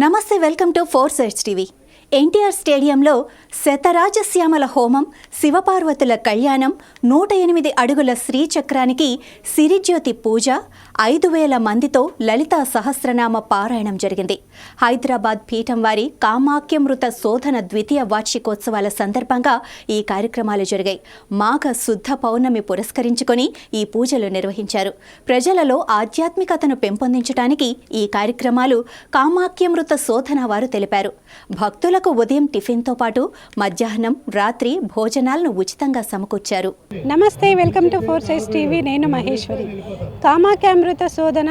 నమస్తే, welcome to force edge TV. NTR స్టేడియంలో శతరాజశ్యామల హోమం, శివపార్వతుల కళ్యాణం, 108 అడుగుల శ్రీచక్రానికి సిరిజ్యోతి పూజ, 5,000 మందితో లలితా సహస్రనామ పారాయణం జరిగింది. హైదరాబాద్ పీఠం వారి కామాఖ్యమృత శోధన ద్వితీయ వార్షికోత్సవాల సందర్భంగా ఈ కార్యక్రమాలు జరిగాయి. మాఘ శుద్ధ పౌర్ణమి పురస్కరించుకొని ఈ పూజలు నిర్వహించారు. ప్రజలలో ఆధ్యాత్మికతను పెంపొందించడానికి ఈ కార్యక్రమాలు కామాఖ్యమృత శోధన వారు తెలిపారు. భక్తులకు ఉదయం టిఫిన్తో పాటు మధ్యాహ్నం, రాత్రి భోజనాలను ఉచితంగా సమకూర్చారు. నమస్తే, welcome to force edge TV. నేను మహేశ్వరి. కామాఖ్యామృత శోధన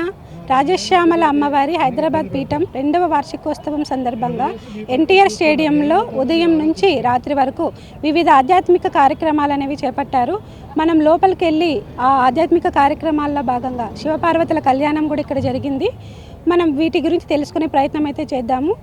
రాజశ్యామల అమ్మవారి హైదరాబాద్ పీఠం 2వ వార్షికోత్సవం సందర్భంగా ఎన్టీఆర్ స్టేడియంలో ఉదయం నుంచి రాత్రి వరకు వివిధ ఆధ్యాత్మిక కార్యక్రమాలు అనేవి చేపట్టారు. మనం లోపలికి వెళ్ళి ఆ ఆధ్యాత్మిక కార్యక్రమాల్లో భాగంగా శివపార్వతుల కళ్యాణం కూడా ఇక్కడ జరిగింది. మనం వీటి గురించి తెలుసుకునే ప్రయత్నం అయితే చేద్దాము.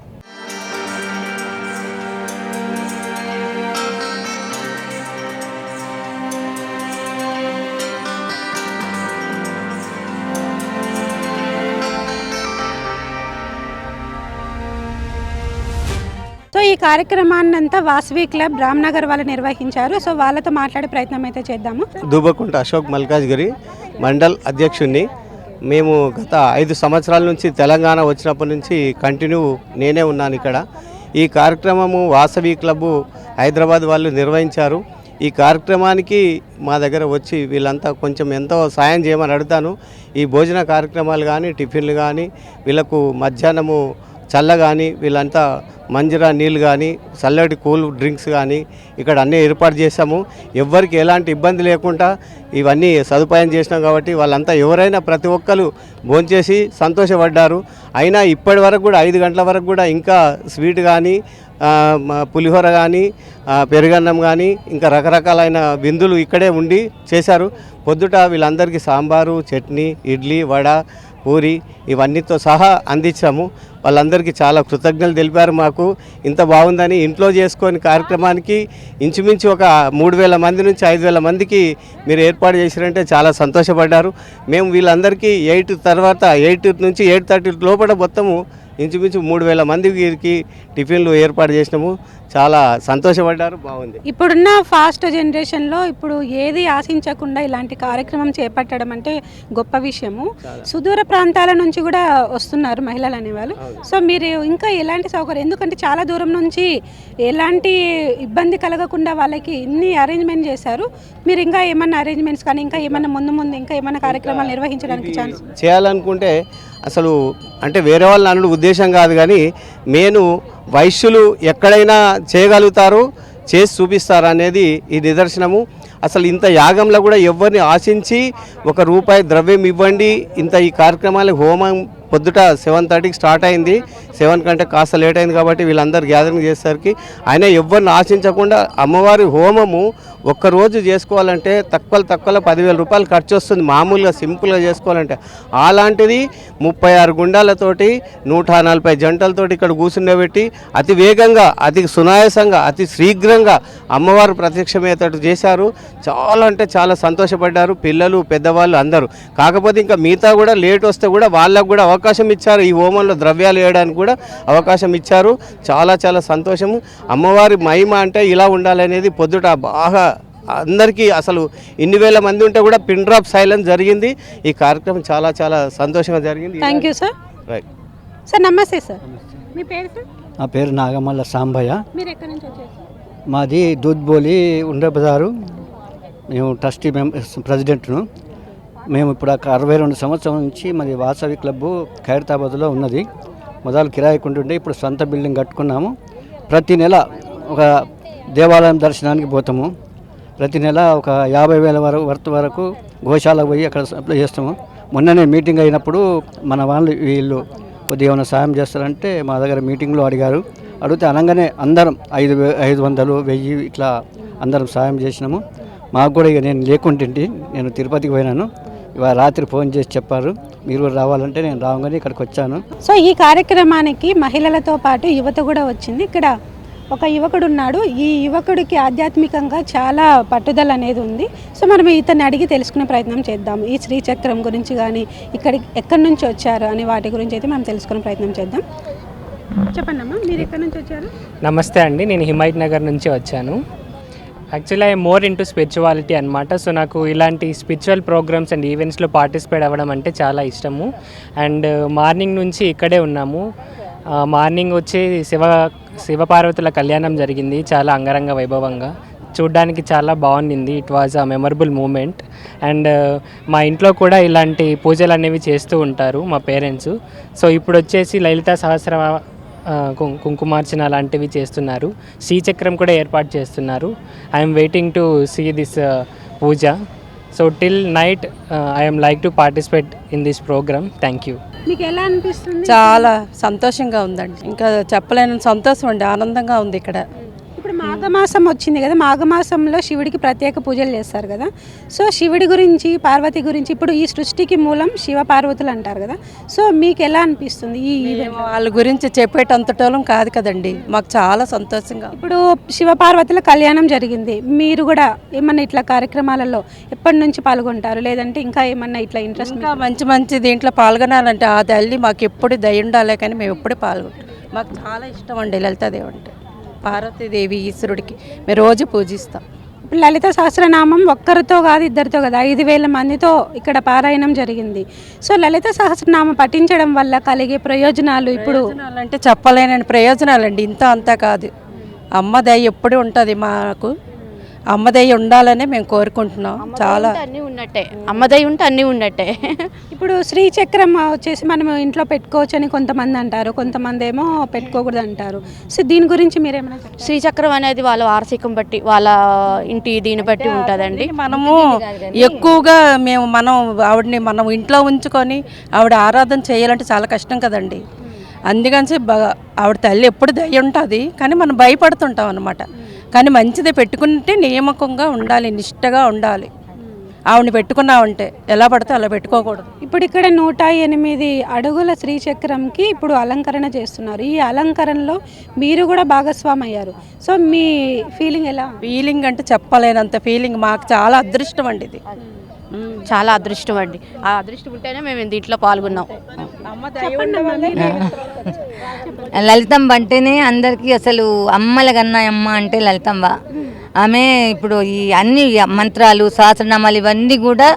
సో ఈ కార్యక్రమాన్ని అంతా వాసవి క్లబ్ రామ్నగర్ వాళ్ళు నిర్వహించారు. సో వాళ్ళతో మాట్లాడే ప్రయత్నం అయితే చేద్దాము. దూబకుంట అశోక్ మల్కాజ్గిరి మండల్ అధ్యక్షుడిని. మేము గత 5 సంవత్సరాల నుంచి తెలంగాణ వచ్చినప్పటి నుంచి కంటిన్యూ నేనే ఉన్నాను ఇక్కడ. ఈ కార్యక్రమము వాసవి క్లబ్ హైదరాబాద్ వాళ్ళు నిర్వహించారు. ఈ కార్యక్రమానికి మా దగ్గర వచ్చి వీళ్ళంతా కొంచెం ఎంతో సాయం చేయమని అడుగుతాను. ఈ భోజన కార్యక్రమాలు కానీ, టిఫిన్లు కానీ, వీళ్ళకు మధ్యాహ్నము చల్ల కానీ, వీళ్ళంతా మంజీరా నీళ్ళు కానీ, చల్లటి కూల్ డ్రింక్స్ కానీ ఇక్కడ అన్నీ ఏర్పాటు చేశాము. ఎవ్వరికి ఎలాంటి ఇబ్బంది లేకుండా ఇవన్నీ సదుపాయం చేసినాం కాబట్టి వాళ్ళంతా ఎవరైనా ప్రతి ఒక్కరు భోంచేసి సంతోషపడ్డారు. అయినా ఇప్పటి వరకు కూడా 5 గంటల వరకు కూడా ఇంకా స్వీట్ కానీ, పులిహోర కానీ, పెరుగన్నం కానీ, ఇంకా రకరకాలైన విందులు ఇక్కడే ఉండి చేశారు. పొద్దుట వీళ్ళందరికీ సాంబారు, చట్నీ, ఇడ్లీ, వడ, పూరి ఇవన్నీతో సహా అందించాము. వాళ్ళందరికీ చాలా కృతజ్ఞతలు తెలిపారు. మాకు ఇంత బాగుందని ఇంట్లో చేసుకొని కార్యక్రమానికి ఇంచుమించు ఒక 3,000 మంది నుంచి 5,000 మందికి మీరు ఏర్పాటు చేశారంటే చాలా సంతోషపడ్డారు. మేము వీళ్ళందరికీ 8 నుంచి 8:30 లోపల మొత్తము ఇంచుమించు 3,000 మందికి టిఫిన్లు ఏర్పాటు చేసినాము. చాలా సంతోషపడ్డారు. బాగుంది. ఇప్పుడున్న ఫాస్ట్ జనరేషన్లో ఇప్పుడు ఏది ఆశించకుండా ఇలాంటి కార్యక్రమం చేపట్టడం అంటే గొప్ప విషయము. సుదూర ప్రాంతాల నుంచి కూడా వస్తున్నారు మహిళలు అనేవాళ్ళు. సో మీరు ఇంకా ఎలాంటి సౌకర్యం, ఎందుకంటే చాలా దూరం నుంచి ఎలాంటి ఇబ్బంది కలగకుండా వాళ్ళకి ఇన్ని అరేంజ్మెంట్ చేశారు. మీరు ఇంకా ఏమన్నా అరేంజ్మెంట్స్ కానీ ఇంకా ఏమన్నా ముందు ఇంకా ఏమైనా కార్యక్రమాలు నిర్వహించడానికి ఛాన్స్ చేయాలనుకుంటే అసలు అంటే వేరే వాళ్ళని అనుడు ఉద్దేశం కాదు, కానీ మెయిన్ వైశ్యులు ఎక్కడైనా చేయగలుగుతారు, చేసి చూపిస్తారు అనేది ఈ నిదర్శనము. అసలు ఇంత యాగంలో కూడా ఎవరిని ఆశించి ₹1 ద్రవ్యం ఇవ్వండి, ఇంత ఈ కార్యక్రమాలకు హోమం పొద్దుట 7:30కి స్టార్ట్ అయింది. 7 కంటే కాస్త లేట్ అయింది కాబట్టి వీళ్ళందరూ గ్యాదరింగ్ చేసేసరికి ఆయన ఎవరిని ఆశించకుండా అమ్మవారి హోమము ఒక్కరోజు చేసుకోవాలంటే తక్కువ 10,000 ఖర్చు వస్తుంది. మామూలుగా సింపుల్గా చేసుకోవాలంటే అలాంటిది 36 గుండాలతోటి 140 జంటలతోటి ఇక్కడ కూర్చుండబెట్టి అతి వేగంగా, అతి సునాయాసంగా, అతి శీఘ్రంగా అమ్మవారు ప్రత్యక్షమయ్యేటట్టు చేశారు. చాలా అంటే చాలా సంతోషపడ్డారు పిల్లలు, పెద్దవాళ్ళు అందరూ. కాకపోతే ఇంకా మిగతా కూడా లేట్ వస్తే కూడా వాళ్ళకు కూడా అవకాశం ఇచ్చారు. ఈ హోమంలో ద్రవ్యాలు వేయడానికి కూడా అవకాశం ఇచ్చారు. చాలా చాలా సంతోషము. అమ్మవారి మహిమ అంటే ఇలా ఉండాలనేది పొద్దుట బాగా అందరికీ అసలు ఇన్ని వేల మంది ఉంటే కూడా పిన్ డ్రాప్ సైలెన్స్ జరిగింది. ఈ కార్యక్రమం చాలా చాలా సంతోషంగా జరిగింది. Thank you sir. Right sir, నమస్తే సార్. మీ పేరు సార్? నా పేరు నాగమల్ల సాంబయ్య. మీరు ఎక్కడి నుంచి వచ్చారు? మాది దూద్బోలి ఉండే బజారు. మేము ట్రస్టీ ప్రెసిడెంట్ను. మేము ఇప్పుడు 62 సంవత్సరాల నుంచి మాది వాసవి క్లబ్బు ఖైరతాబాద్లో ఉన్నది. మొదలు కిరాయికి ఉంటుండే, ఇప్పుడు సొంత బిల్డింగ్ కట్టుకున్నాము. ప్రతి నెల ఒక దేవాలయం దర్శనానికి పోతాము. ప్రతి నెల ఒక 50,000 వరకు గోశాలకు పోయి అక్కడ అప్లై చేస్తాము. మొన్ననే మీటింగ్ అయినప్పుడు మన వాళ్ళు వీళ్ళు కొద్దిగా ఏమైనా సాయం చేస్తారంటే మా దగ్గర మీటింగ్లో అడిగితే అనగానే అందరం 500, 1000 ఇట్లా అందరం సాయం చేసినాము. మాకు కూడా ఇక నేను లేకుంటే నేను తిరుపతికి పోయినాను. ఇవాళ రాత్రి ఫోన్ చేసి చెప్పారు మీరు కూడా రావాలంటే నేను రాగానే ఇక్కడికి వచ్చాను. సో ఈ కార్యక్రమానికి మహిళలతో పాటు యువత కూడా వచ్చింది. ఇక్కడ ఒక యువకుడు ఉన్నాడు. ఈ యువకుడికి ఆధ్యాత్మికంగా చాలా పట్టుదల అనేది ఉంది. సో మనం ఇతన్ని అడిగి తెలుసుకునే ప్రయత్నం చేద్దాం. ఈ శ్రీచక్రం గురించి కానీ, ఎక్కడి నుంచి వచ్చారు అనే వాటి గురించి అయితే మనం తెలుసుకునే ప్రయత్నం చేద్దాం. చెప్పండి అమ్మా, మీరు ఎక్కడి నుంచి వచ్చారు? నమస్తే అండి, నేను హిమాయత్ నగర్ నుంచి వచ్చాను. Actually I more into spirituality అనమాట. సో నాకు ఇలాంటి స్పిరిచువల్ ప్రోగ్రామ్స్ అండ్ ఈవెంట్స్లో పార్టిసిపేట్ అవ్వడం అంటే చాలా ఇష్టము. అండ్ మార్నింగ్ నుంచి ఇక్కడే ఉన్నాము. మార్నింగ్ వచ్చి శివపార్వతుల కళ్యాణం జరిగింది, చాలా అంగరంగ వైభవంగా. చూడ్డానికి చాలా బాగుండింది. It was a memorable moment. And మా ఇంట్లో కూడా ఇలాంటి పూజలు అనేవి చేస్తూ ఉంటారు మా పేరెంట్స్. సో ఇప్పుడు వచ్చేసి లలితా సహస్ర కుంకుమార్చన అలాంటివి చేస్తున్నారు. శ్రీచక్రం కూడా ఏర్పాటు చేస్తున్నారు. I'm waiting to see this puja. So till night I'm like to participate in this programme. Thank you. మీకు ఎలా అనిపిస్తుంది? చాలా సంతోషంగా ఉందండి, ఇంకా చెప్పలేని సంతోషం అండి, ఆనందంగా ఉంది ఇక్కడ. ఇప్పుడు మాఘమాసం వచ్చింది కదా, మాఘమాసంలో శివుడికి ప్రత్యేక పూజలు చేస్తారు కదా. సో శివుడి గురించి, పార్వతి గురించి, ఇప్పుడు ఈ సృష్టికి మూలం శివ పార్వతులు అంటారు కదా. సో మీకు ఎలా అనిపిస్తుంది ఈ ఈవెంట్? వాళ్ళ గురించి చెప్పేటంతటోళం కాదు కదండి, మాకు చాలా సంతోషంగా. ఇప్పుడు శివ పార్వతుల కళ్యాణం జరిగింది, మీరు కూడా ఏమన్నా ఇట్లా కార్యక్రమాలలో ఎప్పటి నుంచి పాల్గొంటారు, లేదంటే ఇంకా ఏమన్నా ఇట్లా ఇంట్రెస్ట్? ఇంకా మంచి మంచి దీంట్లో పాల్గొనాలంటే ఆ తల్లి మాకు ఎప్పుడు దయ ఉండాలి, కానీ మేము ఎప్పుడు పాల్గొంటాం. మాకు చాలా ఇష్టం అండి లలితాదేవి అంటే, పార్వతీదేవి ఈశ్వరుడికి మేము రోజు పూజిస్తాం. ఇప్పుడు లలిత సహస్రనామం ఒక్కరితో కాదు, ఇద్దరితో కాదు, 5,000 మందితో ఇక్కడ పారాయణం జరిగింది. సో లలిత సహస్రనామం పఠించడం వల్ల కలిగే ప్రయోజనాలు ఇప్పుడు అంటే చెప్పలేని ప్రయోజనాలండి, ఇంత అంతా కాదు. అమ్మ దయ ఎప్పుడు ఉంటుంది మాకు, అమ్మ దయ ఉండాలనే మేము కోరుకుంటున్నాం. చాలా అన్నీ ఉన్నట్టే, అమ్మదయ్య ఉంటే అన్నీ ఉన్నట్టే. ఇప్పుడు శ్రీచక్రం వచ్చేసి మనం ఇంట్లో పెట్టుకోవచ్చు అని కొంతమంది అంటారు, కొంతమంది ఏమో పెట్టుకోకూడదు అంటారు. సో దీని గురించి మీరేమైనా చెప్తారా? శ్రీచక్రం అనేది వాళ్ళ వారసికం బట్టి, వాళ్ళ ఇంటి దీన్ని బట్టి ఉంటుందండి. మనము ఎక్కువగా మనం ఆవిడని మనం ఇంట్లో ఉంచుకొని ఆవిడ ఆరాధన చేయాలంటే చాలా కష్టం కదండి. అందుకని ఆవిడ తల్లి ఎప్పుడు దయ ఉంటుంది, కానీ మనం భయపడుతుంటాం అన్నమాట. కానీ మంచిదే పెట్టుకుంటే నియామకంగా ఉండాలి, నిష్టగా ఉండాలి. ఆవిడని పెట్టుకున్నామంటే ఎలా పడితే అలా పెట్టుకోకూడదు. ఇప్పుడు ఇక్కడ 108 అడుగుల శ్రీచక్రంకి ఇప్పుడు అలంకరణ చేస్తున్నారు. ఈ అలంకరణలో మీరు కూడా భాగస్వామి అయ్యారు. సో మీ ఫీలింగ్ ఎలా? ఫీలింగ్ అంటే చెప్పలేనంత ఫీలింగ్, మాకు చాలా అదృష్టం అండి ఇది. చాలా అదృష్టం అండి, ఆ అదృష్టం ఉంటేనే మేము దీంట్లో పాల్గొన్నాం. లలితమ్మ అంటేనే అందరికీ అసలు అమ్మల కన్నా అమ్మ అంటే లలితమ్మ. ఆమె ఇప్పుడు ఈ అన్ని మంత్రాలు, సహస్రనామాలు ఇవన్నీ కూడా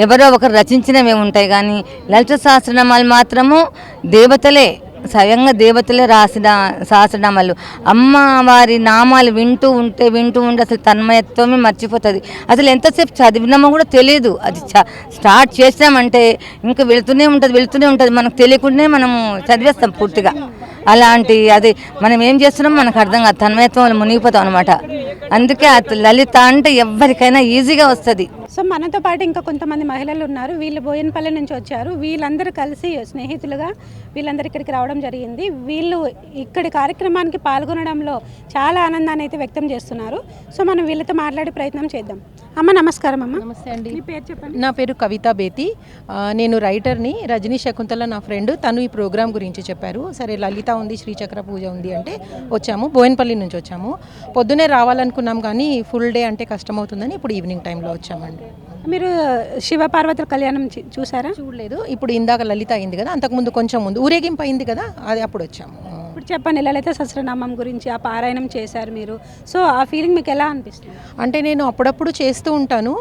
ఎవరో ఒకరు రచించినవే ఉంటాయి, కానీ లలిత సహస్రనామాలు మాత్రము దేవతలే, స్వయంగా దేవతలే రాసిన సహస్రనామాలు. అమ్మవారి నామాలు వింటూ ఉంటే అసలు తన్మయత్వమే మర్చిపోతుంది. అసలు ఎంతసేపు చదివినామో కూడా తెలియదు. అది స్టార్ట్ చేసామంటే ఇంకా వెళుతూనే ఉంటుంది, మనకు తెలియకుండానే మనము చదివేస్తాం పూర్తిగా. అలాంటి అది మనం ఏం చేస్తున్నామో మనకు అర్థం కాదు, తన్మయత్వంలో మునిగిపోతాం అనమాట. అందుకే లలిత అంటే ఎవరికైనా ఈజీగా వస్తుంది. సో మనతో పాటు ఇంకా కొంతమంది మహిళలు ఉన్నారు, వీళ్ళు బోయన్పల్లి నుంచి వచ్చారు. వీళ్ళందరూ కలిసి స్నేహితులుగా వీళ్ళందరూ ఇక్కడికి రావడం జరిగింది. వీళ్ళు ఇక్కడి కార్యక్రమానికి పాల్గొనడంలో చాలా ఆనందాన్ని అయితే వ్యక్తం చేస్తున్నారు. సో మనం వీళ్ళతో మాట్లాడే ప్రయత్నం చేద్దాం. అమ్మ నమస్కారం. అమ్మ నమస్తే అండి, మీ పేరు చెప్పండి. నా పేరు కవితా బేతి. నేను రైటర్ని. రజనీ శకుంతల నా ఫ్రెండ్, తను ఈ ప్రోగ్రామ్ గురించి చెప్పారు. సరే లలిత ఉంది, శ్రీచక్ర పూజ ఉంది అంటే వచ్చాము. బోయన్పల్లి నుంచి వచ్చాము. పొద్దునే రావాలనుకున్నాం కానీ ఫుల్ డే అంటే కష్టమవుతుందని ఇప్పుడు ఈవినింగ్ టైంలో వచ్చామండి. మీరు శివపార్వతుల కళ్యాణం చూసారా? చూడలేదు, ఇప్పుడు ఇందాక లలిత అయింది కదా, అంతకుముందు కొంచెం ముందు ఊరేగింపు అయింది కదా, అది అప్పుడు వచ్చాము. ఇప్పుడు చెప్పండి, లలిత సహస్రనామం గురించి ఆ పారాయణం చేశారు మీరు. సో ఆ ఫీలింగ్ మీకు ఎలా అనిపిస్తుంది? అంటే నేను అప్పుడప్పుడు చేస్తూ ఉంటాను.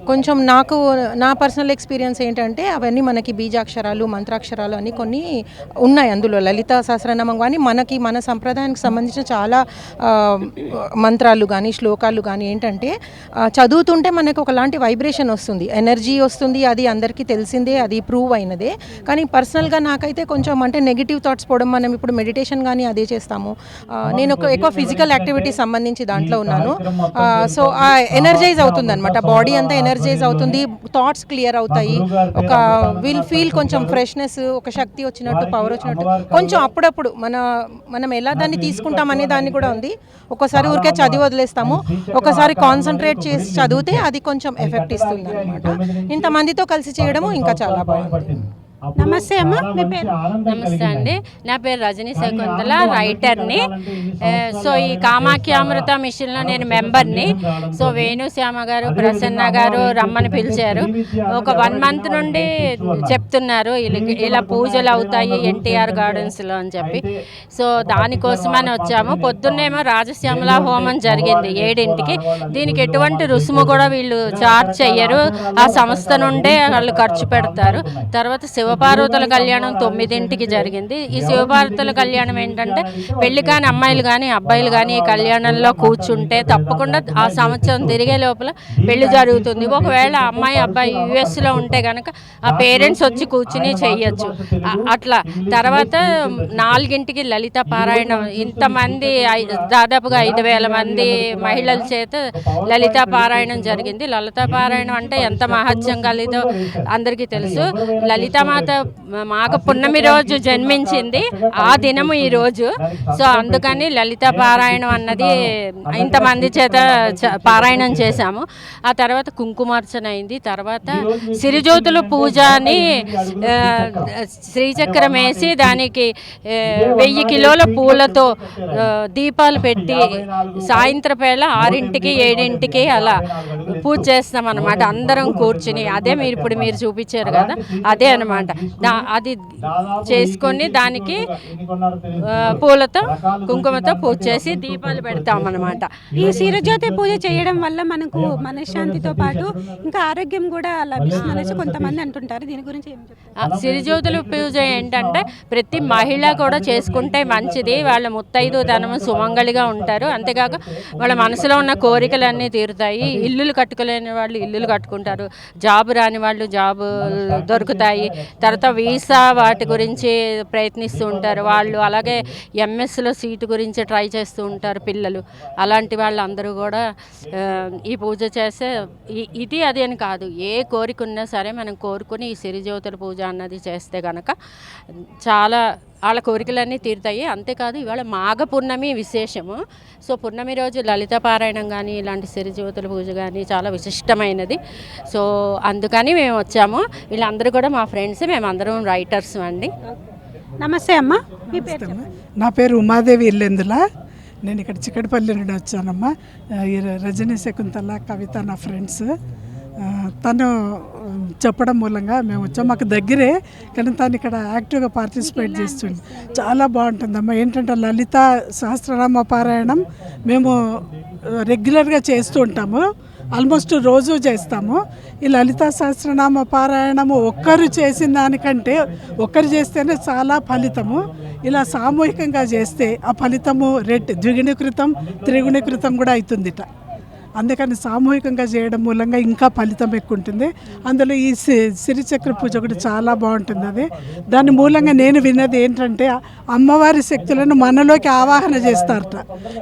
కొంచెం నాకు నా పర్సనల్ ఎక్స్పీరియన్స్ ఏంటంటే అవన్నీ మనకి బీజాక్షరాలు, మంత్రాక్షరాలు అని కొన్ని ఉన్నాయి అందులో. లలిత సహస్రనామం కానీ మనకి మన సంప్రదాయానికి సంబంధించిన చాలా మంత్రాలు కానీ శ్లోకాలు కానీ ఏంటంటే చదువుతుంటే మనకు ఒకలాంటి వైబ్రేషన్ వస్తుంది, ఎనర్జీ వస్తుంది. అది అందరికీ తెలిసిందే, అది ప్రూవ్ అయినదే. కానీ పర్సనల్గా నాకైతే కొంచెం అంటే నెగిటివ్ థాట్స్ పోవడం. మనం ఇప్పుడు మెడిటేషన్ కానీ అదే చేస్తాము. నేను ఎక్కువ ఫిజికల్ యాక్టివిటీ సంబంధించి దాంట్లో ఉన్నాను. సో ఆ ఎనర్జైజ్ అవుతుంది అనమాట, బాడీ అంతా ఎనర్జైజ్ అవుతుంది, థాట్స్ క్లియర్ అవుతాయి, ఒక విల్ ఫీల్ కొంచెం ఫ్రెష్నెస్, ఒక శక్తి వచ్చినట్టు, పవర్ వచ్చినట్టు. కొంచెం అప్పుడప్పుడు మనం ఎలా దాన్ని తీసుకుంటాం అనే దాన్ని కూడా ఉంది. ఒకసారి ఊరికే చదివి వదిలేస్తాము, ఒకసారి కాన్సన్ట్రేట్ చేసి చదివితే అది కొంచెం ఎఫెక్ట్ ఇస్తుంది అనమాట. ఇంతమందితో కలిసి చేయడము ఇంకా చాలా బాగుంది. నమస్తే అమ్మ, మీ పేరు? నమస్తే అండి, నా పేరు రజనీ శకుంతల, రైటర్ని. సో ఈ కామాఖ్యామృత మిషన్లో నేను మెంబర్ని. సో వేణుశ్యామ గారు, ప్రసన్న గారు రమ్మని పిలిచారు. ఒక 1 మంత్ నుండి చెప్తున్నారు ఇలా పూజలు అవుతాయి ఎన్టీఆర్ గార్డెన్స్లో అని చెప్పి. సో దానికోసమని వచ్చాము. పొద్దున్నేమో రాజశ్యామల హోమం జరిగింది 7ంటికి. దీనికి ఎటువంటి రుసుము కూడా వీళ్ళు చార్జ్ చెయ్యరు, ఆ సంస్థ నుండే వాళ్ళు ఖర్చు పెడతారు. తర్వాత శివపార్వతుల కళ్యాణం 9ంటికి జరిగింది. ఈ శివపార్వతుల కళ్యాణం ఏంటంటే పెళ్లి కాని అమ్మాయిలు కానీ అబ్బాయిలు కానీ ఈ కళ్యాణంలో కూర్చుంటే తప్పకుండా ఆ సంవత్సరం తిరిగే లోపల పెళ్లి జరుగుతుంది. ఒకవేళ అమ్మాయి అబ్బాయి యుఎస్లో ఉంటే కనుక ఆ పేరెంట్స్ వచ్చి కూర్చుని చేయొచ్చు. అట్లా తర్వాత 4ంటికి లలిత పారాయణం. ఇంతమంది దాదాపుగా 5,000 మంది మహిళల చేత లలిత పారాయణం జరిగింది. లలిత పారాయణం అంటే ఎంత మహత్యం కలిదో అందరికీ తెలుసు. లలితామాత మాఘ పున్నమి రోజు జన్మించింది, ఆ దినము ఈ రోజు. సో అందుకని లలిత పారాయణం అన్నది ఇంతమంది చేత పారాయణం చేశాము. ఆ తర్వాత కుంకుమార్చన అయింది. తర్వాత సిరిజ్యోతుల పూజ అని శ్రీచక్రం వేసి దానికి 1000 కిలోల పూలతో దీపాలు పెట్టి సాయంత్రం వేళ 6ంటికి 7ంటికి అలా పూజ చేస్తాం అన్నమాట, అందరం కూర్చుని. అదే మీరు చూపించారు కదా, అదే అనమాట. అది చేసుకొని దానికి పూలతో కుంకుమతో పూజ చేసి దీపాలు పెడతామన్నమాట. ఈ సిరిజ్యోతి పూజ చేయడం వల్ల మనకు మనశ్శాంతితో పాటు ఇంకా ఆరోగ్యం కూడా లభిస్తుంది అనేసి కొంతమంది అంటుంటారు. దీని గురించి ఏం చెప్తారు? సిరిజ్యోతుల పూజ ఏంటంటే ప్రతి మహిళ కూడా చేసుకుంటే మంచిది. వాళ్ళ ముత్తైదుతనము సుమంగళిగా ఉంటారు. అంతేకాక వాళ్ళ మనసులో ఉన్న కోరికలన్నీ తీరుతాయి. ఇల్లులు కట్టుకోలేని వాళ్ళు ఇల్లులు కట్టుకుంటారు, జాబు రాని వాళ్ళు జాబు దొరుకుతాయి. తర్వాత వీసా వాటి గురించి ప్రయత్నిస్తూ ఉంటారు వాళ్ళు. అలాగే ఎంఎస్లో సీటు గురించి ట్రై చేస్తూ ఉంటారు పిల్లలు. అలాంటి వాళ్ళందరూ కూడా ఈ పూజ చేస్తే ఇది అది అని కాదు, ఏ కోరిక ఉన్నా సరే మనం కోరుకుని ఈ సిరిజ్యోతుల పూజ అన్నది చేస్తే కనుక చాలా వాళ్ళ కోరికలన్నీ తీరుతాయి. అంతేకాదు ఇవాళ మాఘ పున్నమి విశేషము. సో పున్నమి రోజు లలిత పారాయణం కానీ ఇలాంటి సిరిజ్యోతుల పూజ కానీ చాలా విశిష్టమైనది. సో అందుకని మేము వచ్చాము. వీళ్ళందరూ కూడా మా ఫ్రెండ్స్, మేమందరం రైటర్స్ అండి. నమస్తే అమ్మ, మీ పేరు చెప్పండి? నా పేరు ఉమాదేవి ఇల్లెందుల. నేను ఇక్కడ చిక్కడపల్లి నుండి వచ్చానమ్మా. ఈ రజనీ శకుంతల, కవిత నా ఫ్రెండ్స్. తను చెప్పడం మూలంగా మేము వచ్చాం. మాకు దగ్గరే కానీ తను ఇక్కడ యాక్టివ్గా పార్టిసిపేట్ చేస్తుంది. చాలా బాగుంటుందమ్మా. ఏంటంటే లలిత సహస్రనామ పారాయణం మేము రెగ్యులర్గా చేస్తూ ఉంటాము, ఆల్మోస్ట్ రోజు చేస్తాము. ఈ లలితా సహస్రనామ పారాయణము ఒక్కరు చేసిన దానికంటే ఒక్కరు చేస్తేనే చాలా ఫలితము. ఇలా సామూహికంగా చేస్తే ఆ ఫలితము ద్విగుణీకృతం త్రిగుణీకృతం కూడా అవుతుందిట. అందుకని సామూహికంగా చేయడం మూలంగా ఇంకా ఫలితం ఎక్కువ ఉంటుంది. అందులో ఈ సిరిచక్ర పూజ కూడా చాలా బాగుంటుంది. అది దాని మూలంగా నేను విన్నది ఏంటంటే అమ్మవారి శక్తులను మనలోకి ఆవాహన చేస్తారట.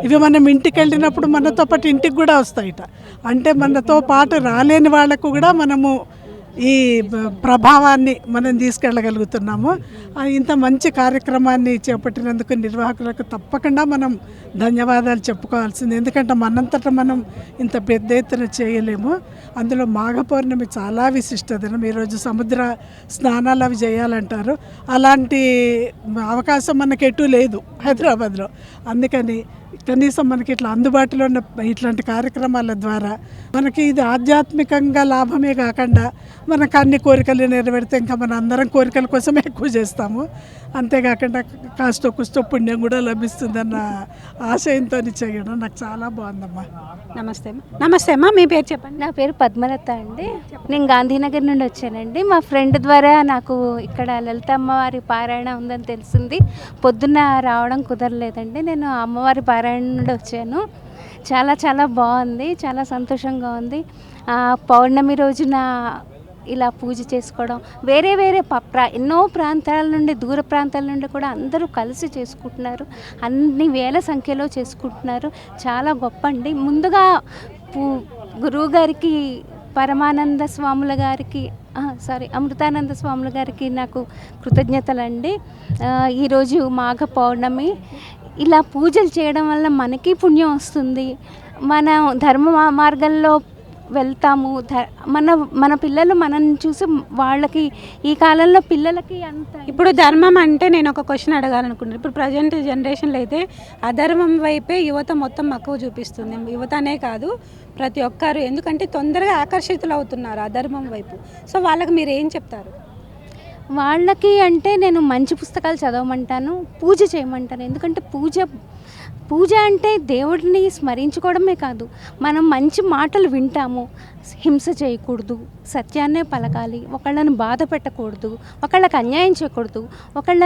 ఇవి మనం ఇంటికి వెళ్ళినప్పుడు మనతో పాటు ఇంటికి కూడా వస్తాయిట. అంటే మనతో పాటు రాలేని వాళ్ళకు కూడా మనము ఈ ప్రభావాన్ని మనం తీసుకెళ్ళగలుగుతున్నాము. ఇంత మంచి కార్యక్రమాన్ని చేపట్టినందుకు నిర్వాహకులకు తప్పకుండా మనం ధన్యవాదాలు చెప్పుకోవాల్సింది. ఎందుకంటే మనంతటా మనం ఇంత పెద్ద ఎత్తున చేయలేము. అందులో మాఘ పౌర్ణమి చాలా విశిష్టతనం. ఈరోజు సముద్ర స్నానాలు అవి చేయాలంటారు. అలాంటి అవకాశం మనకి ఎటు లేదు హైదరాబాద్లో. అందుకని కనీసం మనకి ఇట్లా అందుబాటులో ఉన్న ఇట్లాంటి కార్యక్రమాల ద్వారా మనకి ఇది ఆధ్యాత్మికంగా లాభమే కాకుండా మనకు అన్ని కోరికలు నెరవేరితే ఇంకా మన అందరం కోరికల కోసమే ఎక్కువ చేస్తాము. అంతేకాకుండా కాస్తో కుస్తో పుణ్యం కూడా లభిస్తుందన్న ఆశయంతో చేయడం నాకు చాలా బాగుందమ్మా. నమస్తే అమ్మా, మీ పేరు చెప్పండి? నా పేరు పద్మలత అండి. నేను గాంధీనగర్ నుండి వచ్చానండి. మా ఫ్రెండ్ ద్వారా నాకు ఇక్కడ లలిత అమ్మవారి పారాయణ ఉందని తెలిసింది. పొద్దున్న రావడం కుదరలేదండి. నేను అమ్మవారి పారాయణ నుండి వచ్చాను. చాలా చాలా బాగుంది, చాలా సంతోషంగా ఉంది. పౌర్ణమి రోజున ఇలా పూజ చేసుకోవడం, వేరే వేరే ఎన్నో ప్రాంతాల నుండి, దూర ప్రాంతాల నుండి కూడా అందరూ కలిసి చేసుకుంటున్నారు. అన్ని వేల సంఖ్యలో చేసుకుంటున్నారు. చాలా గొప్ప అండి. ముందుగా గురువు గారికి, పరమానంద స్వాముల గారికి, అమృతానంద స్వాముల గారికి నాకు కృతజ్ఞతలండి. ఈరోజు మాఘ పౌర్ణమి. ఇలా పూజలు చేయడం వల్ల మనకి పుణ్యం వస్తుంది. మన ధర్మ మార్గంలో వెళ్తాము. మన పిల్లలు మనల్ని చూసి వాళ్ళకి ఈ కాలంలో పిల్లలకి అంత ఇప్పుడు ధర్మం అంటే నేను ఒక క్వశ్చన్ అడగాలనుకుంటున్నాను. ఇప్పుడు ప్రజెంట్ జనరేషన్లో అయితే అధర్మం వైపే యువత మొత్తం మక్కువ చూపిస్తుంది. యువత అనే కాదు, ప్రతి ఒక్కరు. ఎందుకంటే తొందరగా ఆకర్షితులు అవుతున్నారు అధర్మం వైపు. సో వాళ్ళకి మీరు ఏం చెప్తారు? వాళ్ళకి అంటే నేను మంచి పుస్తకాలు చదవమంటాను, పూజ చేయమంటాను. ఎందుకంటే పూజ అంటే దేవుడిని స్మరించుకోవడమే కాదు, మనం మంచి మాటలు వింటాము. హింస చేయకూడదు, సత్యాన్నే పలకాలి, ఒకళ్ళని బాధ పెట్టకూడదు, ఒకళ్ళకి అన్యాయం చేయకూడదు, ఒకళ్ళ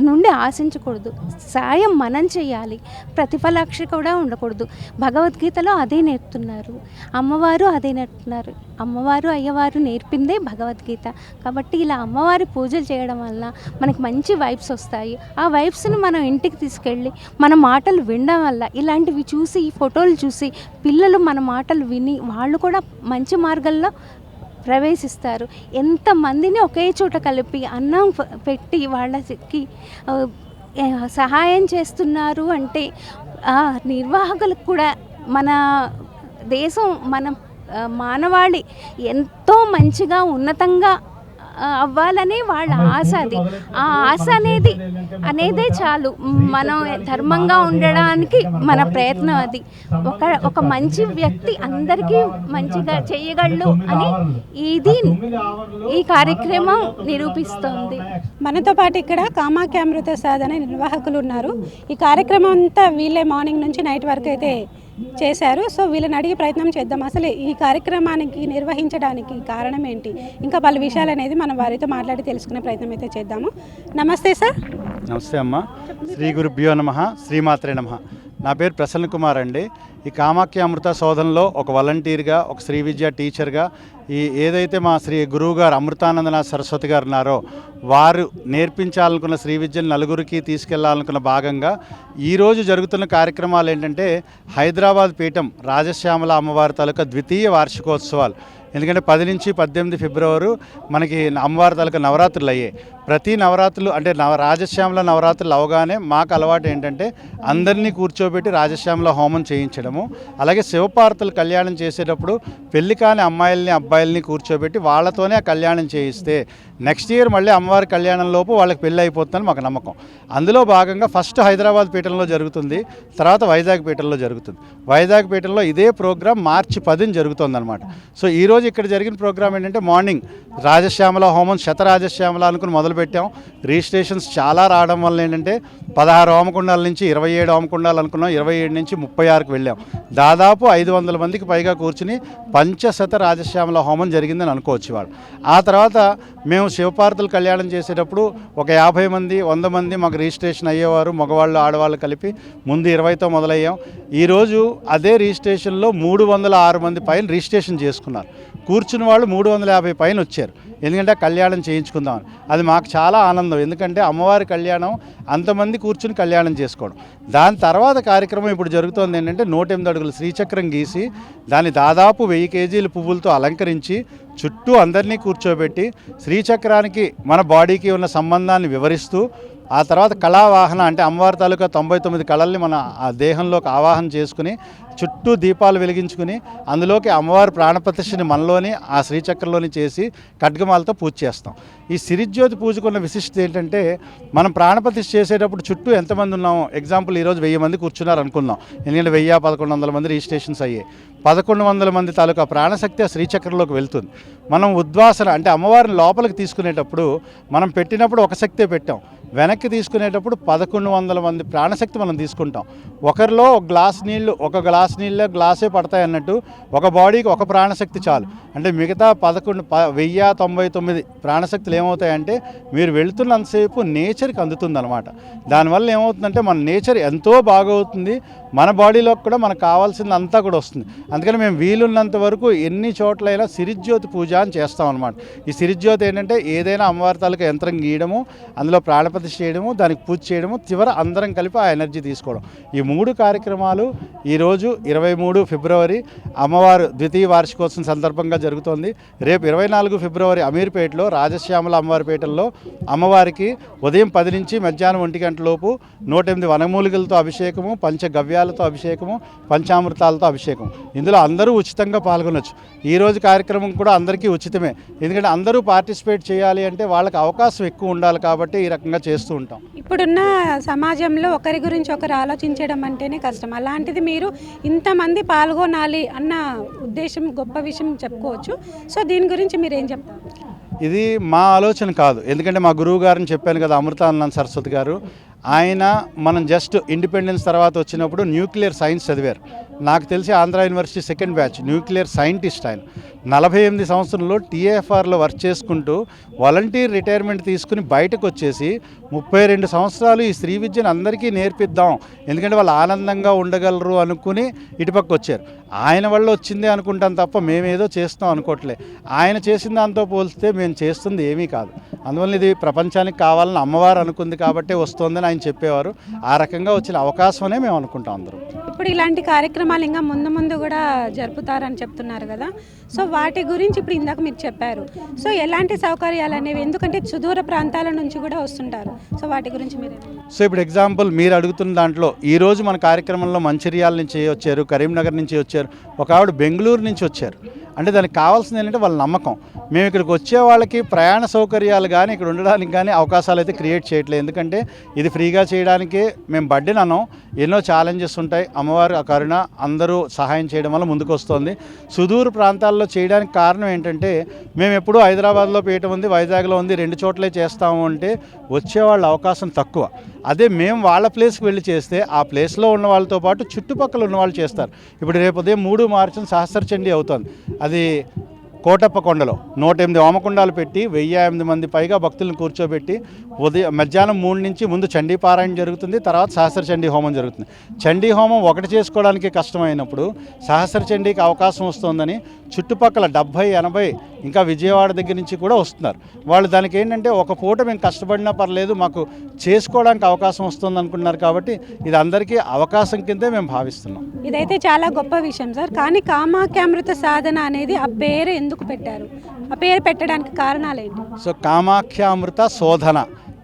నుండి ఆశించకూడదు, సాయం మనం చేయాలి, ప్రతిఫలాక్ష కూడా ఉండకూడదు. భగవద్గీతలో అదే నేర్పుతున్నారు, అమ్మవారు అదే నేర్పుతున్నారు. అమ్మవారు అయ్యవారు నేర్పిందే భగవద్గీత. కాబట్టి ఇలా అమ్మవారి పూజలు చేయడం వల్ల మనకి మంచి వైబ్స్ వస్తాయి. ఆ వైబ్స్ని మనం ఇంటికి తీసుకెళ్ళి మన మాటలు వినడం వల్ల, ఇలాంటివి చూసి, ఈ ఫోటోలు చూసి పిల్లలు మన మాటలు విని వాళ్ళు కూడా మంచి మార్గంలో ప్రవేశిస్తారు. ఎంతమందిని ఒకే చోట కలిపి అన్నం పెట్టి వాళ్ళకి సహాయం చేస్తున్నారు అంటే నిర్వాహకులకు కూడా మన దేశం, మన మానవాళి ఎంతో మంచిగా ఉన్నతంగా అవ్వాలని వాళ్ళ ఆశ. అది ఆ ఆశ అనేదే చాలు మనం ధర్మంగా ఉండడానికి మన ప్రయత్నం. అది ఒక మంచి వ్యక్తి అందరికీ మంచిగా చేయగలడు అని ఈ కార్యక్రమం నిరూపిస్తోంది. మనతో పాటు ఇక్కడ కామాఖ్యామృత సాధన నిర్వాహకులు ఉన్నారు. ఈ కార్యక్రమం అంతా వీళ్ళే మార్నింగ్ నుంచి నైట్ వరకు అయితే చేశారు. సో వీళ్ళని అడిగే ప్రయత్నం చేద్దాం. అసలు ఈ కార్యక్రమానికి నిర్వహించడానికి కారణం ఏంటి, ఇంకా పలు విషయాలు అనేది మనం వారితో మాట్లాడి తెలుసుకునే ప్రయత్నం అయితే చేద్దాము. నమస్తే సార్. నమస్తే అమ్మ. శ్రీ గురుభ్యో నమః, శ్రీమాత్రే నమః. నా పేరు ప్రసన్న కుమార్ అండి. ఈ కామాఖ్యామృత శోధనలో ఒక వాలంటీర్గా, ఒక శ్రీ విద్య టీచర్గా, ఏదైతే మా శ్రీ గురువు గారు అమృతానందనాథ సరస్వతి గారు ఉన్నారో వారు నేర్పించాలనుకున్న శ్రీ విద్యను నలుగురికి తీసుకెళ్లాలనుకున్న భాగంగా ఈరోజు జరుగుతున్న కార్యక్రమాలు ఏంటంటే హైదరాబాద్ పీఠం రాజశ్యామల అమ్మవారి తాలూకా ద్వితీయ వార్షికోత్సవాలు. ఎందుకంటే 10 నుంచి 18 ఫిబ్రవరి మనకి అమ్మవారి తాలూకా నవరాత్రులు అయ్యాయి. ప్రతి నవరాత్రులు అంటే రాజశ్యామల నవరాత్రులు అవగానే మాకు అలవాటు ఏంటంటే అందరినీ కూర్చోబెట్టి రాజశ్యామల హోమం చేయించడము. అలాగే శివపార్వతులు కళ్యాణం చేసేటప్పుడు పెళ్లి కాని అమ్మాయిల్ని అబ్బాయిల్ని కూర్చోబెట్టి వాళ్ళతోనే ఆ కళ్యాణం చేయిస్తే నెక్స్ట్ ఇయర్ మళ్ళీ అమ్మవారి కళ్యాణం లోపు వాళ్ళకి పెళ్ళి అయిపోతుందని మాకు నమ్మకం. అందులో భాగంగా ఫస్ట్ హైదరాబాద్ పీఠంలో జరుగుతుంది, తర్వాత వైజాగ్ పీఠంలో జరుగుతుంది. వైజాగ్ పీఠంలో ఇదే ప్రోగ్రాం మార్చి 10న జరుగుతుందన్నమాట. సో ఈరోజు ఇక్కడ జరిగిన ప్రోగ్రాం ఏంటంటే మార్నింగ్ రాజశ్యామల హోమం శతరాజశ్యామల అనుకుని మొదలుపెట్టాం. రిజిస్ట్రేషన్స్ చాలా రావడం వల్ల ఏంటంటే 16 హోమకుండాల నుంచి 27 హోమకుండాలు అనుకున్నాం, 27 నుంచి 36కి వెళ్ళాం. దాదాపు 500 మందికి పైగా కూర్చుని పంచశత రాజశ్యామల హోమం జరిగిందని అనుకోవచ్చు వాళ్ళు. ఆ తర్వాత మేము శివపార్వతులు కళ్యాణం చేసేటప్పుడు ఒక 50 మంది 100 మంది మాకు రిజిస్ట్రేషన్ అయ్యేవారు, మగవాళ్ళు ఆడవాళ్ళు కలిపి ముందు 20తో మొదలయ్యాం. ఈరోజు అదే రిజిస్ట్రేషన్లో 306 మంది పైన రిజిస్ట్రేషన్ చేసుకున్నారు. కూర్చున్న వాళ్ళు 350 పైన వచ్చారు. ఎందుకంటే కళ్యాణం చేయించుకుందామని. అది మాకు చాలా ఆనందం. ఎందుకంటే అమ్మవారి కళ్యాణం అంతమంది కూర్చుని కళ్యాణం చేసుకోవడం. దాని తర్వాత కార్యక్రమం ఇప్పుడు జరుగుతోంది ఏంటంటే 108 అడుగుల శ్రీచక్రం గీసి దాన్ని దాదాపు 1000 కేజీల పువ్వులతో అలంకరించి చుట్టూ అందరినీ కూర్చోబెట్టి శ్రీచక్రానికి మన బాడీకి ఉన్న సంబంధాన్ని వివరిస్తూ ఆ తర్వాత కళావాహన అంటే అమ్మవారి తాలూకా 99 కళల్ని మన ఆ దేహంలోకి ఆవాహన చేసుకుని చుట్టూ దీపాలు వెలిగించుకుని అందులోకి అమ్మవారి ప్రాణప్రతిష్ఠని మనలోని ఆ శ్రీచక్రంలోని చేసి ఖడ్గమాలతో పూజ చేస్తాం. ఈ సిరిజ్యోతి పూజకున్న విశిష్టత ఏంటంటే మనం ప్రాణప్రతిష్ఠ చేసేటప్పుడు చుట్టూ ఎంతమంది ఉన్నామో, ఎగ్జాంపుల్ ఈరోజు 1000 మంది కూర్చున్నారు అనుకుందాం. ఎందుకంటే 1000-1100 మంది రిజిస్ట్రేషన్స్ అయ్యాయి. 1100 మంది తాలూకా ప్రాణశక్తి ఆ శ్రీచక్రంలోకి వెళ్తుంది. మనం ఉద్వాసన అంటే అమ్మవారిని లోపలికి తీసుకునేటప్పుడు మనం పెట్టినప్పుడు ఒక శక్తే పెట్టాం, వెనక్కి తీసుకునేటప్పుడు 1100 మంది ప్రాణశక్తి మనం తీసుకుంటాం. ఒకరిలో ఒక గ్లాస్ నీళ్ళు గ్లాసే పడతాయి అన్నట్టు ఒక బాడీకి ఒక ప్రాణశక్తి చాలు. అంటే మిగతా 1099 ప్రాణశక్తులు ఏమవుతాయంటే మీరు వెళుతున్నంతసేపు నేచర్కి అందుతుందన్నమాట. దానివల్ల ఏమవుతుందంటే మన నేచర్ ఎంతో బాగవుతుంది, మన బాడీలోకి కూడా మనకు కావాల్సింది అంతా కూడా వస్తుంది. అందుకని మేము వీలున్నంత వరకు ఎన్ని చోట్లైనా సిరిజ్యోతి పూజ అని చేస్తాం అనమాట. ఈ సిరిజ్యోతి ఏంటంటే ఏదైనా అమ్మవారి తాలూకా యంత్రం గీయడము, అందులో ప్రాణప్రతిష్ఠ చేయడము, దానికి పూజ చేయడము, చివర అందరం కలిపి ఆ ఎనర్జీ తీసుకోవడం. ఈ 3 కార్యక్రమాలు ఈరోజు 23 ఫిబ్రవరి అమ్మవారు ద్వితీయ వార్షికోత్సవం సందర్భంగా జరుగుతోంది. రేపు 24 ఫిబ్రవరి అమీర్పేటలో రాజశ్యామల అమ్మవారిపేటలో అమ్మవారికి ఉదయం 10 నుంచి మధ్యాహ్నం 1 గంటలోపు 108 వనమూలికలతో అభిషేకము, పంచగవ్యాలతో అభిషేకము, పంచామృతాలతో అభిషేకం. ఇందులో అందరూ ఉచితంగా పాల్గొనవచ్చు. ఈరోజు కార్యక్రమం కూడా అందరికీ ఉచితమే. ఎందుకంటే అందరూ పార్టిసిపేట్ చేయాలి అంటే వాళ్ళకి అవకాశం ఎక్కువ ఉండాలి కాబట్టి ఈ రకంగా చేస్తూ ఉంటాం. ఇప్పుడున్న సమాజంలో ఒకరి గురించి ఒకరు ఆలోచించడం అంటేనే కష్టం. అలాంటిది మీరు ఇంతమంది పాల్గొనాలి అన్న ఉద్దేశం గొప్ప విషయం చెప్పుకోవచ్చు. సో దీని గురించి మీరు ఏం చెప్తారు? ఇది మా ఆలోచన కాదు. ఎందుకంటే మా గురువు గారిని చెప్పాను కదా, అమృతానంద సరస్వతి గారు. ఆయన మనం జస్ట్ ఇండిపెండెన్స్ తర్వాత వచ్చినప్పుడు న్యూక్లియర్ సైన్స్ చదివారు. నాకు తెలిసి Andhra university 2nd batch nuclear scientist ఆయన. 48 సంవత్సరంలో టీఏఎఫ్ఆర్లో వర్క్ చేసుకుంటూ వాలంటీర్ రిటైర్మెంట్ తీసుకుని బయటకు వచ్చేసి 32 సంవత్సరాలు ఈ స్త్రీ విద్యను అందరికీ నేర్పిద్దాం, ఎందుకంటే వాళ్ళు ఆనందంగా ఉండగలరు అనుకుని ఇటుపక్క వచ్చారు. ఆయన వల్ల వచ్చిందే అనుకుంటాం తప్ప మేమేదో చేస్తాం అనుకోవట్లే. ఆయన చేసిన దాంతో పోలిస్తే మేము చేస్తుంది ఏమీ కాదు. అందువల్ల ఇది ప్రపంచానికి కావాలని అమ్మవారు అనుకుంది కాబట్టే వస్తుందని ఆయన చెప్పేవారు. ఆ రకంగా వచ్చిన అవకాశమనే మేము అనుకుంటాం అందరం. ఇప్పుడు ఇలాంటి కార్యక్రమాలు ఇంకా ముందు కూడా జరుపుతారని చెప్తున్నారు కదా, సో వాటి గురించి ఇప్పుడు ఇందాక మీరు చెప్పారు. సో ఎలాంటి సౌకర్యాలు అనేవి, ఎందుకంటే సుదూర ప్రాంతాల నుంచి కూడా వస్తుంటారు, సో వాటి గురించి మీరు. సో ఇప్పుడు ఎగ్జాంపుల్ మీరు అడుగుతున్న దాంట్లో ఈరోజు మన కార్యక్రమంలో మంచిర్యాల నుంచి వచ్చారు, కరీంనగర్ నుంచి వచ్చారు, ఒక ఆవిడ బెంగళూరు నుంచి వచ్చారు. అంటే దానికి కావాల్సింది ఏంటంటే వాళ్ళ నమ్మకం. మేము ఇక్కడికి వచ్చే వాళ్ళకి ప్రయాణ సౌకర్యాలు కానీ ఇక్కడ ఉండడానికి కానీ అవకాశాలు అయితే క్రియేట్ చేయట్లేదు. ఎందుకంటే ఇది ఫ్రీగా చేయడానికే మేము బడ్డీని అన్నాం. ఎన్నో ఛాలెంజెస్ ఉంటాయి. అమ్మవారు ఆ కరుణ అందరూ సహాయం చేయడం వల్ల ముందుకు వస్తుంది. సుదూర ప్రాంతాల్లో చేయడానికి కారణం ఏంటంటే మేము ఎప్పుడూ హైదరాబాద్లో పీఠం ఉంది, వైజాగ్లో ఉంది, 2 చోట్లే చేస్తాము అంటే వచ్చేవాళ్ళ అవకాశం తక్కువ. అదే మేము వాళ్ళ ప్లేస్కి వెళ్ళి చేస్తే ఆ ప్లేస్లో ఉన్న వాళ్ళతో పాటు చుట్టుపక్కల ఉన్న వాళ్ళు చేస్తారు. ఇప్పుడు రేపు ఉదయం 3 మార్చి సహస్రచండీ అవుతుంది. అది కోటప్ప కొండలో 108 హోమకుండాలు పెట్టి 1008 మంది పైగా భక్తులను కూర్చోబెట్టి మధ్యాహ్నం 3 నుంచి ముందు చండీ పారాయణ జరుగుతుంది, తర్వాత సహస్ర చండీ హోమం జరుగుతుంది. చండీ హోమం ఒకటి చేసుకోవడానికి కష్టమైనప్పుడు సహస్ర చండీకి అవకాశం వస్తుందని చుట్టుపక్కల 70-80 ఇంకా విజయవాడ దగ్గర నుంచి కూడా వస్తున్నారు. వాళ్ళు దానికి ఏంటంటే ఒక పూట మేము కష్టపడినా పర్లేదు మాకు చేసుకోవడానికి అవకాశం వస్తుంది అనుకున్నారు. కాబట్టి ఇది అందరికీ అవకాశం కిందే మేము భావిస్తున్నాం. ఇదైతే చాలా గొప్ప విషయం సార్. కానీ కామాఖ్యామృత సాధన అనేది ఆ పేరు ఎందుకు పెట్టారు? ఆ పేరు పెట్టడానికి కారణాలు ఏంటి? సో కామాఖ్యామృత శోధన.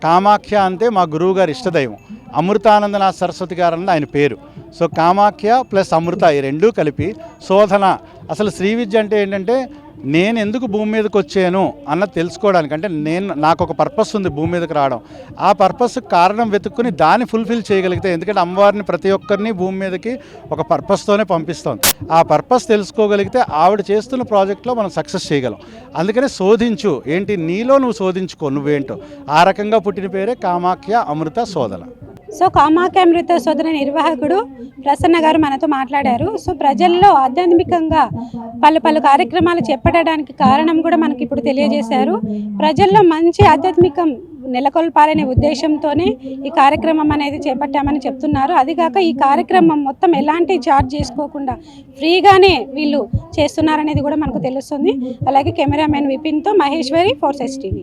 కామాఖ్య అంటే మా గురువు గారి ఇష్టదైవం, అమృతానందనాథ్ సరస్వతి గారు అన్నది ఆయన పేరు. సో కామాఖ్య ప్లస్ అమృత ఈ రెండూ కలిపి శోధన. అసలు శ్రీ విద్య అంటే ఏంటంటే నేను ఎందుకు భూమి మీదకి వచ్చాను అన్నది తెలుసుకోవడానికి. అంటే నాకు ఒక పర్పస్ ఉంది భూమి మీదకి రావడం. ఆ పర్పస్ కారణం వెతుక్కుని దాన్ని ఫుల్ఫిల్ చేయగలిగితే, ఎందుకంటే అమ్మవారిని ప్రతి ఒక్కరిని భూమి మీదకి ఒక పర్పస్తోనే పంపిస్తాం. ఆ పర్పస్ తెలుసుకోగలిగితే ఆవిడ చేస్తున్న ప్రాజెక్ట్లో మనం సక్సెస్ చేయగలం. అందుకనే శోధించు, ఏంటి నీలో నువ్వు శోధించుకో నువ్వేంటో. ఆ రకంగా పుట్టిన పేరే కామాఖ్య అమృత శోధన. సో కామాఖ్యామృత శోధన నిర్వాహకుడు ప్రసన్న గారు మనతో మాట్లాడారు. సో ప్రజల్లో ఆధ్యాత్మికంగా పలు కార్యక్రమాలు చేపట్టడానికి కారణం కూడా మనకి ఇప్పుడు తెలియజేశారు. ప్రజల్లో మంచి ఆధ్యాత్మికం నెలకొల్పాలనే ఉద్దేశంతోనే ఈ కార్యక్రమం అనేది చేపట్టామని చెప్తున్నారు. అదిగాక ఈ కార్యక్రమం మొత్తం ఎలాంటి ఛార్జ్ చేసుకోకుండా ఫ్రీగానే వీళ్ళు చేస్తున్నారనేది కూడా మనకు తెలుస్తుంది. అలాగే కెమెరామెన్ విపిన్తో మహేశ్వరి, 4 Sides TV.